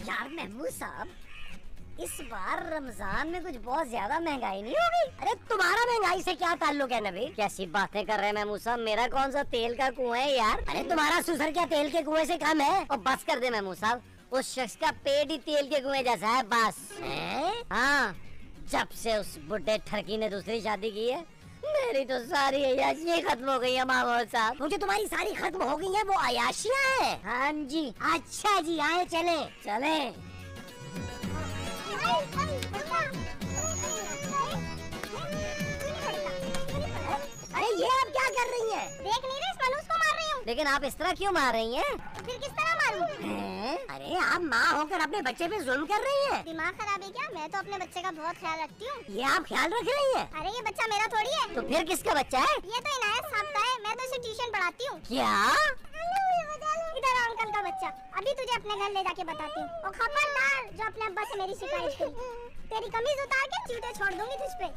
यार महमूद साहब, इस बार रमजान में कुछ बहुत ज्यादा महंगाई नहीं हो गई? अरे तुम्हारा महंगाई से क्या ताल्लुक है नबी? कैसी बातें कर रहे हैं महमूद साहब, मेरा कौन सा तेल का कुआं है यार? अरे तुम्हारा सुसर क्या तेल के कुएं से कम है? और बस कर दे महमूद साहब, उस शख्स का पेट ही तेल के कुएं जैसा है बस। हाँ, जब से उस बुढ़े ठरकी ने दूसरी शादी की है, मेरी तो सारी अयाशियाँ खत्म हो गई है महमूद साहब। मुझे तुम्हारी सारी खत्म हो गई है, वो अयाशियाँ हैं। हाँ जी, अच्छा जी, आए चले चले। अरे ये आप क्या कर रही हैं? देख नहीं रहे, इस मनूस को मार रही हूँ। लेकिन आप इस तरह क्यों मार रही हैं? फिर किस तरह मारूं? अरे आप माँ होकर अपने बच्चे पे जुल्म कर रही हैं। दिमाग खराब है क्या? मैं तो अपने बच्चे का बहुत ख्याल रखती हूँ। ये आप ख्याल रख रही हैं? अरे ये बच्चा मेरा थोड़ी है। तो फिर किसका बच्चा है? ये तो इनायत साहब का है, मैं तो इसे ट्यूशन पढ़ाती हूँ। क्या? इधर आ अंकल का बच्चा, अभी तुझे अपने घर ले जाके बताती हूँ। और खबरदार जो अपने अब्बा से मेरी शिकायत करी, तेरी कमीज उतार के जूते छोड़ दूंगी तुझ पे।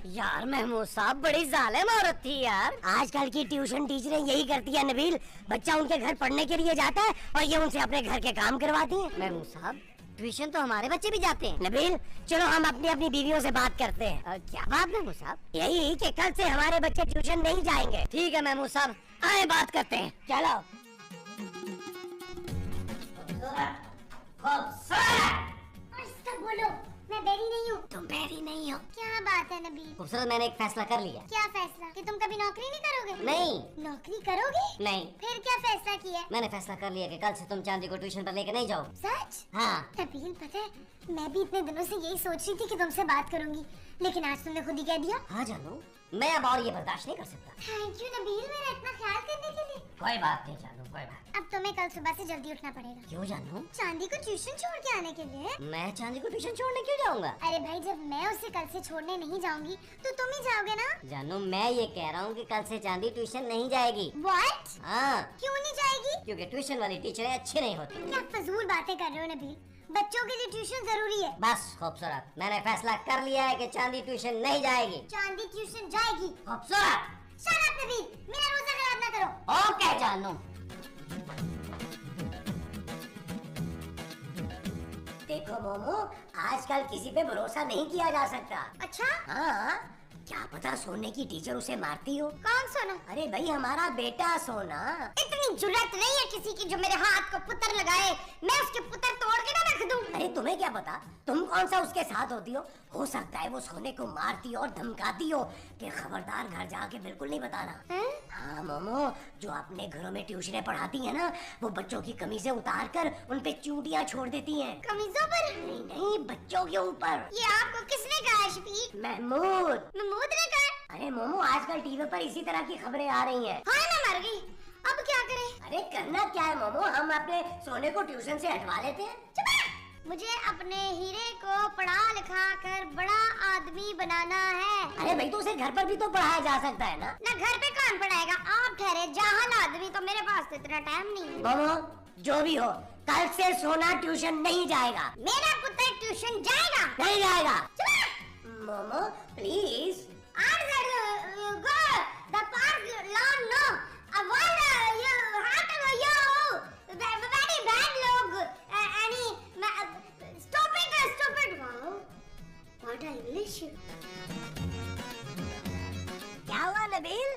यार महमूद साहब बड़ी जालिम औरत थी यार। आजकल की ट्यूशन टीचरें यही करती है नबील, बच्चा उनके घर पढ़ने के लिए जाता है और ये उनसे अपने घर के काम करवाती है। महमूद साहब, ट्यूशन तो हमारे बच्चे भी जाते हैं। नबील, चलो हम अपनी अपनी बीवियों से बात करते हैं। क्या बात महमूद साहब? यही कि कल से हमारे बच्चे ट्यूशन नहीं जाएंगे। ठीक है महमूद साहब, आए बात करते हैं। चलो। बोलो, मैं बेरी नहीं हूँ। तुम बेरी नहीं हो? क्या बात है नबील? खूबसूरत, मैंने एक फैसला कर लिया। क्या फैसला? कि तुम कभी नौकरी नहीं करोगे? नहीं। नौकरी करोगे? नहीं। फिर क्या फैसला किया? मैंने फैसला कर लिया कि कल से तुम चांदी को ट्यूशन पर लेके नहीं जाओ। सच? हाँ। नबील, पता है मैं भी इतने दिनों से यही सोच रही थी कि तुमसे बात करूंगी, लेकिन आज तुमने खुद ही कह दिया। हाँ जानू, मैं अब और ये बर्दाश्त नहीं कर सकता। थैंक यू नबील, मेरा इतना ख्याल करने के लिए। कोई बात नहीं जानू, कोई बात। अब तुम्हें कल सुबह से जल्दी उठना पड़ेगा। क्यों जानू? चांदी को ट्यूशन छोड़ के आने के लिए। मैं चांदी को ट्यूशन छोड़ने क्यों जाऊंगा? अरे भाई, जब मैं उसे कल से छोड़ने नहीं जाऊंगी तो तुम ही जाओगे ना? जानू, मैं ये कह रहा हूँ कि कल से चांदी ट्यूशन नहीं जाएगी। What? हाँ। क्यों नहीं जाएगी? क्योंकि ट्यूशन वाली टीचरें अच्छी नहीं होती। क्या फजूल बातें कर रहे हो नबील? बच्चों के लिए ट्यूशन जरूरी है। बस खूबसूरत, मैंने फैसला कर लिया है कि चांदी ट्यूशन नहीं जाएगी। चांदी ट्यूशन जाएगी। खूबसूरत, शट अप नबील, मेरा रोजा खराब ना करो। ओके जानू। देखो मोमो, आजकल किसी पे भरोसा नहीं किया जा सकता। अच्छा? हाँ, क्या पता सोने की टीचर उसे मारती हो। कौन सोना? अरे भाई, हमारा बेटा सोना। इतनी जुर्रत नहीं है किसी की जो मेरे हाथ को पुत्र लगाए, मैं उसके पुत्र तोड़ के ना रख दूं। अरे तुम्हें क्या पता, तुम कौन सा उसके साथ होती हो सकता है वो सोने को मारती और धमकाती हो कि खबरदार घर जाके बिल्कुल नहीं बताना। हाँ मोमो, जो अपने घरों में ट्यूशनें पढ़ाती है ना, वो बच्चों की कमीजें उतार कर उन पे चूटियाँ छोड़ देती हैं। कमीजों पर? नहीं नहीं, बच्चों के ऊपर। ये आपको किसने कहा है शफीक? महमूद। महमूद ने कहा? अरे मोमो, आजकल टीवी पर इसी तरह की खबरें आ रही हैं। हाँ, मैं मर गई, अब क्या करें? अरे करना क्या है मोमो, हम अपने सोने को ट्यूशन से हटवा लेते हैं। मुझे अपने हीरे को पढ़ा लिखा कर बड़ा आदमी बनाना है। अरे भाई, तो उसे घर पर भी तो पढ़ाया जा सकता है ना। ना घर पे कौन पढ़ाएगा? आप ठहरे जाहल आदमी, तो मेरे पास तो इतना टाइम नहीं है। मोमो, जो भी हो, कल से सोना ट्यूशन नहीं जाएगा। मेरा पुत्र ट्यूशन जाएगा। नहीं जाएगा। मोमो प्लीज। क्या हुआ नबील?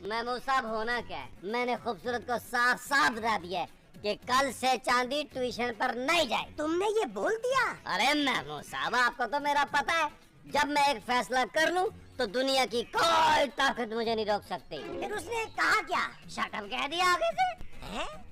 महमूद साहब, होना क्या है? मैंने खूबसूरत को साफ साफ बता दिया है कि कल से चांदी ट्यूशन पर नहीं जाए। तुमने ये बोल दिया? अरे महमूद साहब, आपको तो मेरा पता है, जब मैं एक फैसला कर लूं तो दुनिया की कोई ताकत मुझे नहीं रोक सकती। फिर उसने कहा क्या? शट अप कह दिया आगे से।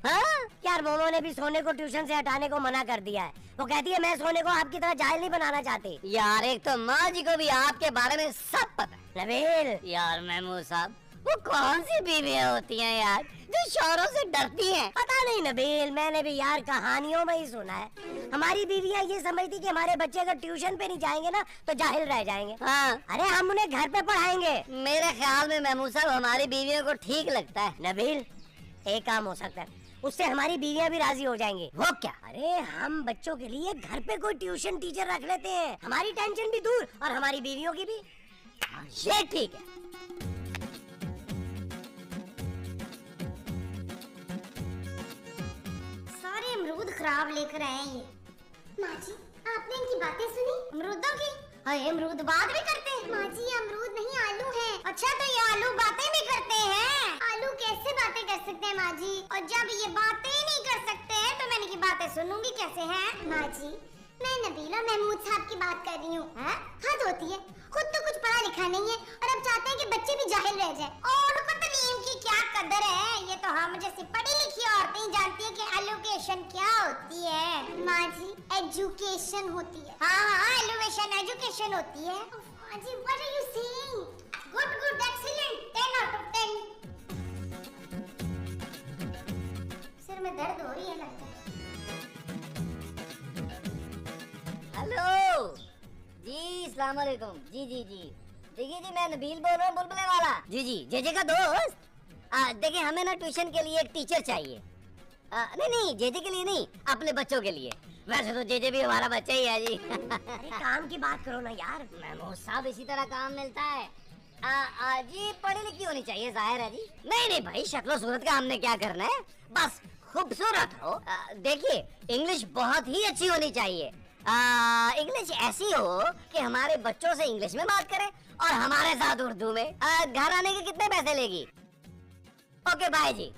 हाँ? यार मोमो ने भी सोने को ट्यूशन से हटाने को मना कर दिया है। वो कहती है मैं सोने को आपकी तरह जाहिल नहीं बनाना चाहती। यार, एक तो माँ जी को भी आपके बारे में सब पता है। नबील। यार महमूद साहब, वो कौन सी बीवियाँ होती हैं यार जो शौहरों से डरती हैं? पता नहीं नबील, मैंने भी यार कहानियों में ही सुना है। हमारी बीवियाँ ये समझती कि हमारे बच्चे अगर ट्यूशन पे नहीं जाएंगे ना तो जाहिल रह जाएंगे। हाँ। अरे हम उन्हें घर पे पढ़ाएंगे। मेरे ख्याल में महमूद साहब, हमारी बीवियों को ठीक लगता है। नबील, एक काम हो सकता है, उससे हमारी बीवियाँ भी राजी हो जाएंगी। वो क्या? अरे हम बच्चों के लिए घर पे कोई ट्यूशन टीचर रख लेते हैं, हमारी टेंशन भी दूर और हमारी बीवियों की भी। ये ठीक है। खराब लेकर आए हैं ये। माँ जी, आपने इनकी बातें सुनी? अमरूदों की? हाँ, अमरूद बात भी करते हैं। माँ जी, ये अमरूद नहीं आलू हैं। अच्छा, तो ये आलू बातें भी करते हैं? आलू कैसे बातें कर सकते हैं माँ जी? और जब ये बातें ही नहीं कर सकते हैं तो मैं इनकी बातें सुनूंगी कैसे हैं? माँ जी, मैं नबीला महमूद साहब की बात कर रही हूँ। हद होती है, खुद तो कुछ पढ़ा लिखा नहीं है और अब चाहते हैं कि बच्चे भी जाहिल रह जाएं। और उनको तालीम की क्या कदर है? ये तो हम जैसी पढ़ी लिखी औरतें ही जानती है कि एजुकेशन क्या होती है। माँ जी, एजुकेशन होती है। हाँ, एजुकेशन होती है। माँ जी, what are you saying? Good, excellent, 10 out of 10। सिर में दर्द हो रही है लगता है। हेलो जी, अस्सलाम वालेकुम। जी देखिए जी, मैं नबील बोल रहा हूँ, बुलबुले वाला। जी जेजे का दोस्त। देखिए, हमें ना ट्यूशन के लिए एक टीचर चाहिए। नहीं, जेजे के लिए नहीं, अपने बच्चों के लिए। वैसे तो जेजे भी हमारा बच्चा ही है जी। अरे काम की बात करो ना यार। महमूद साहब, इसी तरह काम मिलता है। जी पढ़ी लिखी होनी चाहिए, जाहिर है जी। नहीं भाई, शक्लो सूरत का हमने क्या करना है, बस खूबसूरत हो। देखिए, इंग्लिश बहुत ही अच्छी होनी चाहिए। इंग्लिश ऐसी हो कि हमारे बच्चों से इंग्लिश में बात करें और हमारे साथ उर्दू में। घर आने के कितने पैसे लेगी? ओके बाय जी।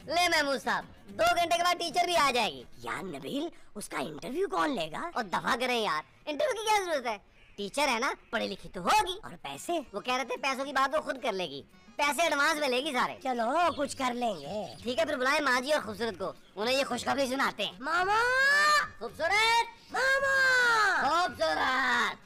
ले महमूद साहब, 2 घंटे के बाद टीचर भी आ जाएगी। यार नबील, उसका इंटरव्यू कौन लेगा? और दफा करें यार, इंटरव्यू की क्या जरूरत है? टीचर है ना, पढ़ी लिखी तो होगी। और पैसे? वो कह रहे थे पैसों की बात वो खुद कर लेगी, पैसे एडवांस में लेगी सारे। चलो कुछ कर लेंगे। ठीक है, फिर बुलाए माँ जी और खूबसूरत को, उन्हें ये खुशखबरी सुनाते हैं। मामा, खूबसूरत, मामा, खूबसूरत।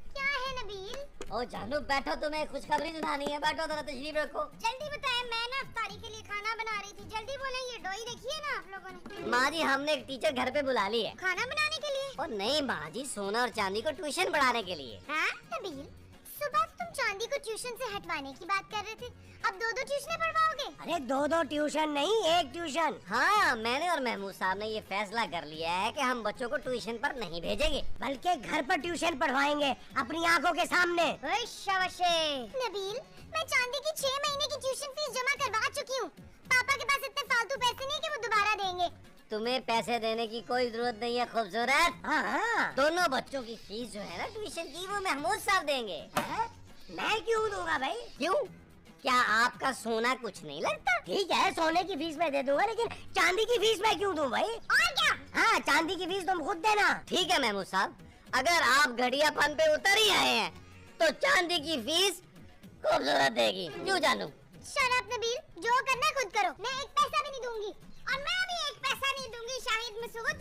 क्या है नबील? ओ जानू, बैठो, तुम्हें खुशखबरी सुनानी है। बैठो, जरा तशरीफ रखो। जल्दी बताएं, मैं ना इफ्तारी के लिए खाना बना रही थी। जल्दी बोलें, ये डोई देखिए ना आप लोगों ने। माँ जी, हमने एक टीचर घर पे बुला ली है। खाना बनाने के लिए? और नहीं माँ जी, सोना और चांदी को ट्यूशन पढ़ाने के लिए। हाँ नबील, सुबह तुम चांदी को ट्यूशन से हटवाने की बात कर रहे थे, अब 2 ट्यूशन पढ़वाओगे? अरे 2 ट्यूशन नहीं, 1 ट्यूशन। हाँ, मैंने और महमूद साहब ने ये फैसला कर लिया है कि हम बच्चों को ट्यूशन पर नहीं भेजेंगे, बल्कि घर पर ट्यूशन पढ़वाएंगे अपनी आंखों के सामने। नबील, मैं चांदी की 6 महीने की ट्यूशन फीस जमा करवा चुकी हूँ। पापा के पास इतने फालतू पैसे नहीं कि वो दोबारा देंगे। तुम्हें पैसे देने की कोई जरूरत नहीं है खूबसूरत। हाँ, दोनों बच्चों की फीस जो है ना ट्यूशन की, वो महमूद साहब देंगे। मैं क्यों दूंगा भाई? क्यों? क्या आपका सोना कुछ नहीं लगता? ठीक है, सोने की फीस मैं दे दूंगा, लेकिन चांदी की फीस मैं क्यों दूं भाई? और क्या? हाँ, चांदी की फीस तुम खुद देना। ठीक है महमूद साहब, अगर आप घड़ियापन पे उतर ही आए हैं तो चांदी की फीस खूबसूरत देगी। क्यों जानू? शट अप नबील, जो करना है खुद करो। मैं 1 पैसा भी नहीं दूंगी और मैं भी 1 पैसा नहीं दूंगी। शाहिद मसूद,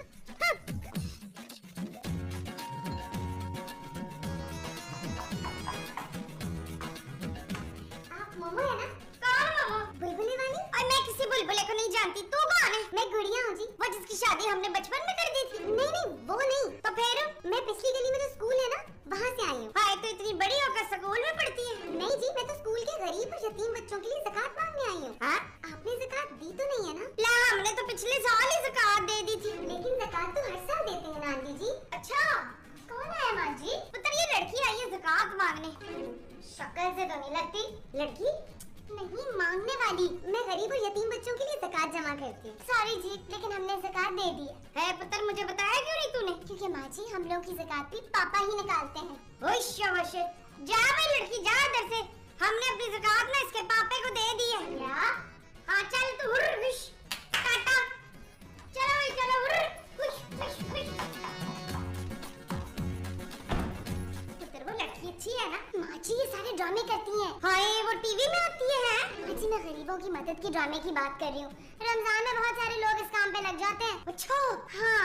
आप मोमो है ना? कौन मोमो? बुलबुले वाली? और मैं किसी बुलबुले को नहीं जानती। तू कौन है? मैं गुड़िया हूँ जी, वो जिसकी शादी हमने बचपन में कर दी थी। नहीं, वो नहीं। तो फिर? मैं पिछली गली में जो स्कूल है ना, वहाँ से आई हूँ। हाय, तो इतनी बड़ी होकर स्कूल में पढ़ती है? नहीं जी, मैं तो स्कूल के गरीब और यतीम बच्चों के लिए ज़कात मांगने आई हूँ। हाँ? आपने ज़कात दी तो नहीं है ना? ला, हमने तो पिछले साल ही ज़कात दे दी थी। लेकिन ज़कात तो हर साल देते हैं ना आंटी जी। अच्छा, कौन है माँ जी? पुत्र, ये लड़की आई है ज़कात मांगने। शक्ल से तो नहीं लगती लड़की। नहीं, मांगने वाली। मैं गरीब और यतीम बच्चों के लिए ज़कात जमा करती हूँ। सॉरी जी, लेकिन हमने ज़कात दे दी है। पुत्र, मुझे बताया क्यों नहीं तूने? क्योंकि माँ जी, हम लोग की ज़कात भी पापा ही निकालते हैं। जा मेरी लड़की, जा इधर से। हमने अपनी ज़कात ना इसके पापे को दे दी है। क्या? हाँ, चल तू हुर्र, टाटा। चलो हुर्र, खुश। पुत्र, वो लड़की अच्छी है ना? माँ जी, ये सारे ड्रामे करती हैं। हाय, वो टीवी में आती है। माँ जी, मैं गरीबों की मदद की ड्रामे की बात कर रही हूँ। रमजान में बहुत सारे लोग इस काम पे लग जाते हैं। अच्छा, हाँ।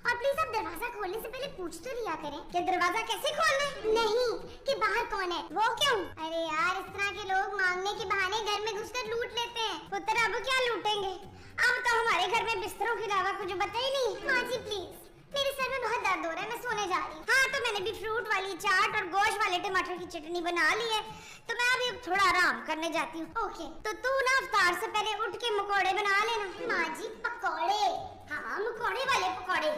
और प्लीज आप दरवाजा खोलने से पहले पूछ तो लिया करें कि दरवाजा कैसे खोलना है। नहीं, कि बाहर कौन है। वो क्यों? अरे यार, इस तरह के लोग मांगने के बहाने घर में घुसकर लूट लेते हैं। पुत्र, अब क्या लूटेंगे? अब तो हमारे घर में बिस्तरों के अलावा कुछ बता ही नहीं। माँ जी प्लीज, मेरे सर में बहुत दर्द हो रहा है, मैं सोने जा रही हूँ। हाँ, तो मैंने भी फ्रूट वाली चाट और गोश्त वाले टमाटर की चटनी बना ली है, तो मैं अभी थोड़ा आराम करने जाती हूँ। ओके, तो तू ना इफ्तार से पहले उठ के पकौड़े बना लेना। माँ जी, पकौड़े? हाँ, पकौड़े वाले पकौड़े।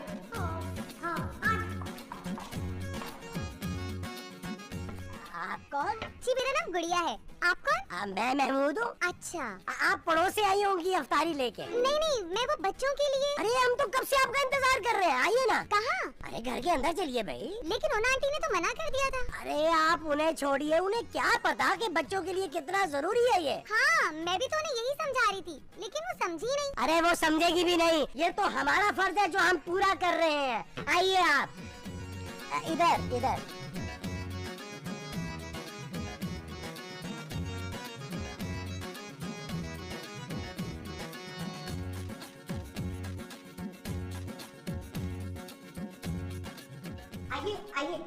हाँ, आप कौन? जी मेरा नाम गुड़िया है। आप कौन? मैं महमूद हूँ। अच्छा। आप पड़ोस से आई होंगी अफ्तारी लेके। नहीं नहीं, मैं वो बच्चों के लिए। अरे हम तो कब से आपका इंतजार कर रहे हैं, आइए ना। कहाँ? अरे घर के अंदर चलिए भाई। लेकिन उन आंटी ने तो मना कर दिया था। अरे आप उन्हें छोड़िए, उन्हें क्या पता कि बच्चों के लिए कितना जरूरी है ये। हाँ, मैं भी तो उन्हें यही समझा रही थी, लेकिन वो समझी नहीं। अरे वो समझेगी भी नहीं, ये तो हमारा फर्ज है जो हम पूरा कर रहे हैं। आइए आप इधर इधर। आइए आइए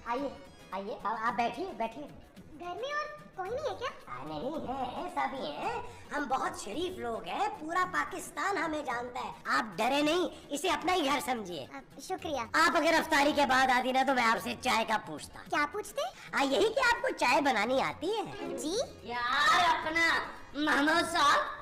आइए आइए, आप बैठिए बैठिए। घर में और कोई नहीं है क्या? नहीं है, सभी हैं। हम बहुत शरीफ लोग हैं, पूरा पाकिस्तान हमें जानता है। आप डरे नहीं, इसे अपना ही घर समझिए। शुक्रिया। आप अगर अफ्तारी के बाद आती ना तो मैं आपसे चाय का पूछता। क्या पूछते? यही कि आपको चाय बनानी आती है? जी यार अपना महमूद साहब,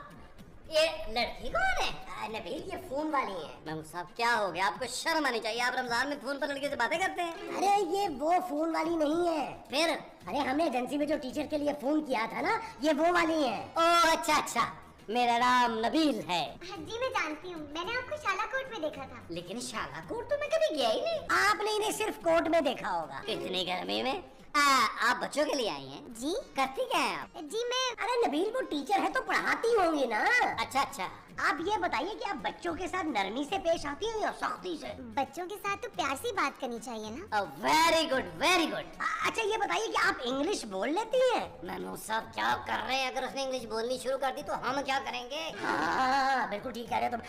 ये लड़की कौन है? नबील, ये फोन वाली है। महमूद साहब क्या हो गया, आपको शर्म आनी चाहिए। आप रमजान में फोन पर लड़के से बातें करते हैं। अरे ये वो फोन वाली नहीं है। फिर? अरे हमने एजेंसी में जो टीचर के लिए फोन किया था ना, ये वो वाली है। ओह अच्छा अच्छा, मेरा नाम नबील है। जी मैं जानती हूँ, मैंने आपको शालाकोट में देखा था। लेकिन शालाकोट तो मैं कभी गया ही नहीं। आपने इन्हें सिर्फ कोर्ट में देखा होगा। इतनी गर्मी में आप बच्चों के लिए आई हैं? जी करती क्या है आप? जी मैं अरे नबील, वो टीचर है तो पढ़ाती होंगी ना। अच्छा अच्छा, आप ये बताइए कि आप बच्चों के साथ नरमी से पेश आती हैं या सख्ती से? बच्चों के साथ तो प्यार से बात करनी चाहिए ना। Very good very good. अच्छा ये बताइए कि आप इंग्लिश बोल लेती हैं? महमूद साहब क्या कर रहे हैं? अगर उसने इंग्लिश बोलनी शुरू कर दी तो हम क्या करेंगे? हाँ बिल्कुल ठीक कह रहे हो तुम।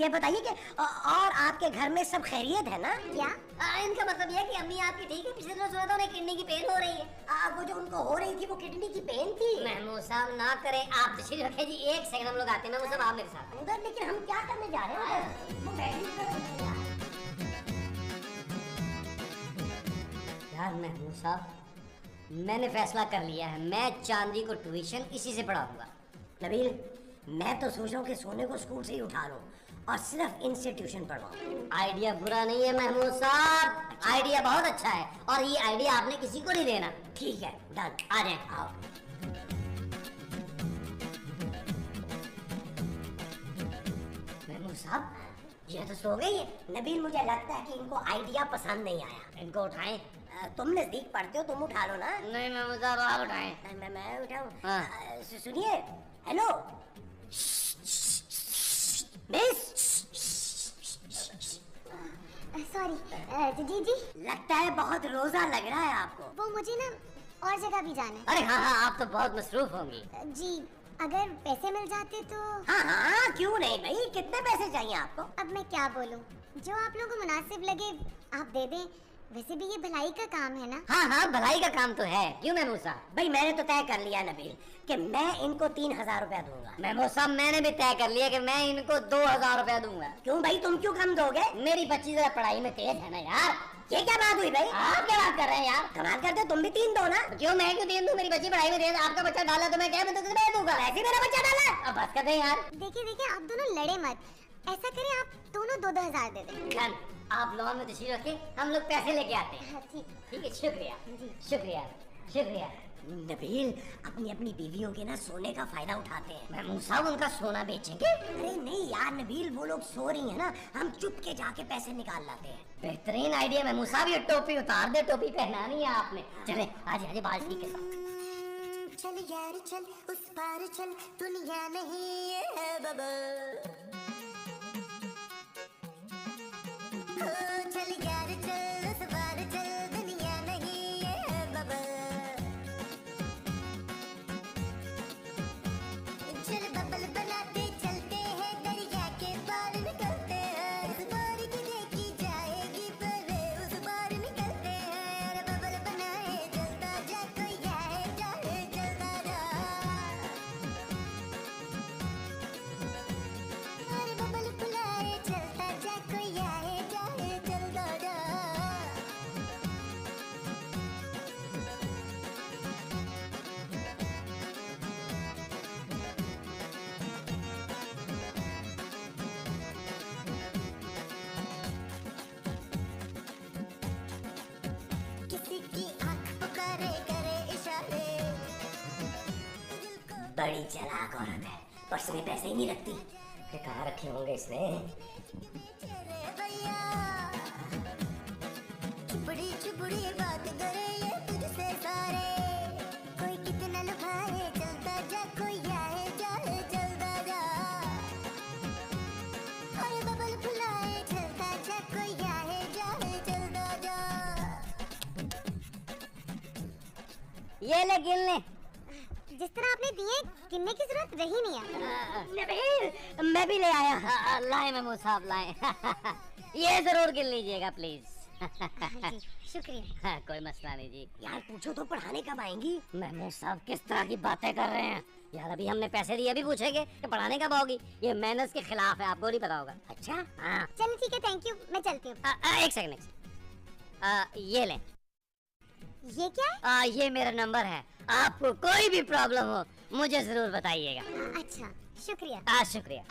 ये बताइए कि और आपके घर में सब खैरियत है ना? क्या? इनका मतलब ये है कि अम्मी आपकी ठीक है? पिछले दिनों सुना था उन्हें किडनी की पेन हो रही है। वो जो उनको हो रही थी वो किडनी की पेन थी। महमूद साहब ना करें, आप तशरीफ रखें जी, एक सेकंड हम लोग आते हैं। महमूद साहब आप मेरे साथ। अंदर लेकिन हम क्या करने जा रहे हैं? वो बैठी कर यार महमूद साहब, मैंने फैसला कर लिया है, मैं चांदी को ट्यूशन इसी से पढ़ाऊंगा। नबील, मैं तो सोच रहा हूँ कि सोने को स्कूल से ही उठा लूं और सिर्फ इनसे ट्यूशन पढ़वाऊं। आइडिया बुरा नहीं है महमूद साहब, आइडिया बहुत अच्छा है और ये आइडिया आपने किसी को नहीं देना। ठीक है, डन। आ जाए। आओ। महमूद साहब ये तो सो गई है। नबील, मुझे लगता है कि इनको आइडिया पसंद नहीं आया। इनको उठाएं। तुम नजदीक पढ़ते हो, तुम उठा लो ना। नहीं महमूद साहब आप उठाएं। मैं उठाऊं? हाँ। सुनिए, हेलो मिस। सॉरी। जी जी लगता है बहुत रोजा लग रहा है आपको। वो मुझे ना और जगह भी जाना है। अरे हाँ हाँ, आप तो बहुत मसरूफ होंगी। जी अगर पैसे मिल जाते तो। हाँ हाँ, क्यों नहीं भाई, कितने पैसे चाहिए आपको? अब मैं क्या बोलूं, जो आप लोगों को मुनासिब लगे आप दे दें। वैसे भी ये भलाई का काम है ना। हाँ हाँ, भलाई का काम तो है। क्यों महमूद साहब? भाई मैंने तो तय कर लिया नबील कि मैं इनको 3000 रुपया दूंगा। महमूद साहब मैंने भी तय कर लिया कि मैं इनको 2000 रुपया दूंगा। क्यों भाई, तुम क्यों कम दोगे? मेरी बच्ची जरा पढ़ाई में तेज है ना यार। ये क्या बात हुई भाई? आप क्या बात कर रहे हैं यार? कमाल करते हो, तुम भी 3 दो ना। क्यों मैं क्यों 3 दूं? मेरी बच्ची पढ़ाई में तेज, आपका बच्चा डाला तो मैं क्या मैं तो दे दूंगा। ऐसे मेरा बच्चा डाला है। अब बस कर दे यार। देखिए देखिए, आप दोनों लड़े मत। ऐसा करें, आप दोनों 2-2 हजार दे दें। डन। आप लॉन में तशरीफ रखिए, हम लोग पैसे लेके आते हैं। हाँ ठीक। ठीक है, शुक्रिया शुक्रिया शुक्रिया। नबील, अपनी अपनी बीवियों के ना सोने का फायदा उठाते हैं। महमूद साहब उनका सोना बेचेंगे? अरे नहीं यार नबील, वो लोग सो रही है ना, हम चुप के जाके पैसे निकाल लाते हैं। बेहतरीन आइडिया महमूद साहब, ये टोपी उतार दे, टोपी पहनानी है आपने। चले आज आज बाल्टी के साथ। चल यार चल, उस पार चल, दुनिया नहीं है बबल। चल यार चल, उस पार चल, दुनिया नहीं है बबल। चल बबल बनाते चलते हैं, दरिया के पार निकलते हैं। इस पार की देखी जाएगी पर उस पार निकलते हैं। अरे बबल बनाए चलता जा, कोई आए जाए चलता जा। अरे बड़ी चालाक औरत है, पर्स में पैसे ही नहीं रखती। कहाँ रखे होंगे इसने? चुपड़ी चुपड़ी बात करे ये तुझसे सारे, कोई कितना लुभाए चलता जा, कोई आए जाए चलता जा, हर बबल फुलाए चलता जा, कोई आए जाए चलता जा। ये ले गिन ले। जिस तरह आपने दिए गिनने की जरूरत रही नहीं है। नबील, मैं भी ले आया। लाए मेमो साहब लाए। ये जरूर गिन लीजिएगा प्लीज। जी, शुक्रिया। हाँ, कोई मसला नहीं जी। यार पूछो तो पढ़ाने कब आएंगी? मेमो साहब किस तरह की बातें कर रहे हैं यार? अभी हमने पैसे दिए, अभी पूछेंगे कि पढ़ाने कब आओगी? ये मैनर्स के खिलाफ है, आपको नहीं पता होगा। अच्छा हाँ। चलो ठीक है, थैंक यू, मैं चलती हूँ। एक सेकंड, ये ले। ये क्या है? ये मेरा नंबर है, आपको कोई भी प्रॉब्लम हो मुझे जरूर बताइएगा। अच्छा, शुक्रिया। शुक्रिया।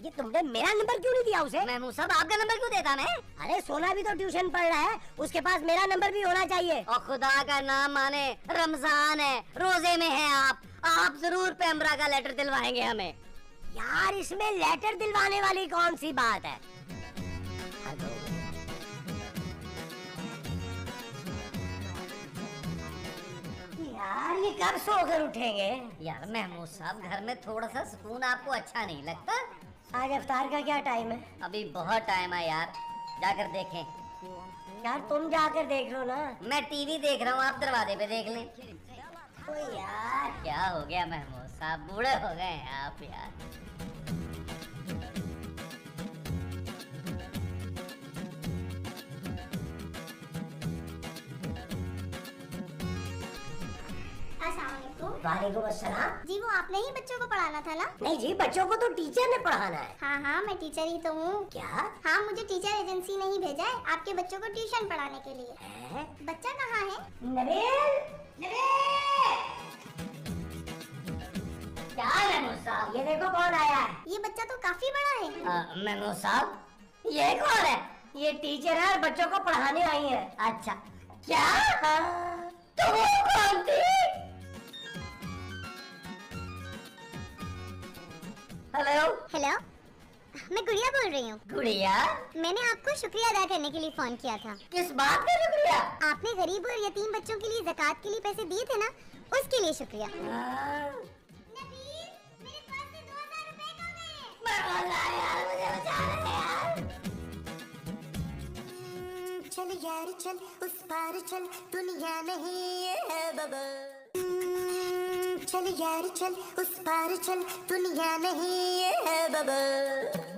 ये तुमने मेरा नंबर क्यों नहीं दिया उसे? महमू साहब आपका नंबर क्यों देता मैं? अरे सोना भी तो ट्यूशन पढ़ रहा है, उसके पास मेरा नंबर भी होना चाहिए। और खुदा का नाम माने, रमजान है, रोजे में है आप जरूर पेम्बरा का लेटर दिलवाएंगे हमें। यार इसमें लेटर दिलवाने वाली कौन सी बात है? यार ये कब सोकर उठेंगे? यार महमूद साहब घर में थोड़ा सा सुकून आपको अच्छा नहीं लगता? आज इफ्तार का क्या टाइम है? अभी बहुत टाइम है यार, जाकर देखें। यार तुम जाकर देख लो ना। मैं टीवी देख रहा हूँ, आप दरवाजे पे देख लें। ओ यार क्या हो गया महमूद साहब, बूढ़े हो गए हैं आप यार। वालेकुम अस्सलाम। जी वो आपने ही बच्चों को पढ़ाना था ना? नहीं जी, बच्चों को तो टीचर ने पढ़ाना है। हाँ हाँ, मैं टीचर ही तो हूँ। क्या? हाँ, मुझे टीचर एजेंसी ने ही भेजा है आपके बच्चों को ट्यूशन पढ़ाने के लिए। है? बच्चा कहाँ है? नबील, नबील! क्या महमूद साहब? ये देखो कौन आया है। ये बच्चा तो काफी बड़ा है। महमूद साहब, ये कौन है? ये टीचर है और बच्चों को पढ़ाने आई है। अच्छा क्या? हाँ। तो वो कौन थी? हेलो हेलो, मैं गुड़िया बोल रही हूँ। गुड़िया, मैंने आपको शुक्रिया अदा करने के लिए फोन किया था। किस बात का शुक्रिया? आपने गरीब और यतीम बच्चों के लिए ज़कात के लिए पैसे दिए थे ना, उसके लिए शुक्रिया। हाँ। नबील, मेरे पास से 2000 रुपए खो गए। मुझे बचा ले यार। चल यार चल, उस पार चल, दुनिया नहीं है बबल। चल यार चल, उस पार चल, दुनिया नहीं है बबल।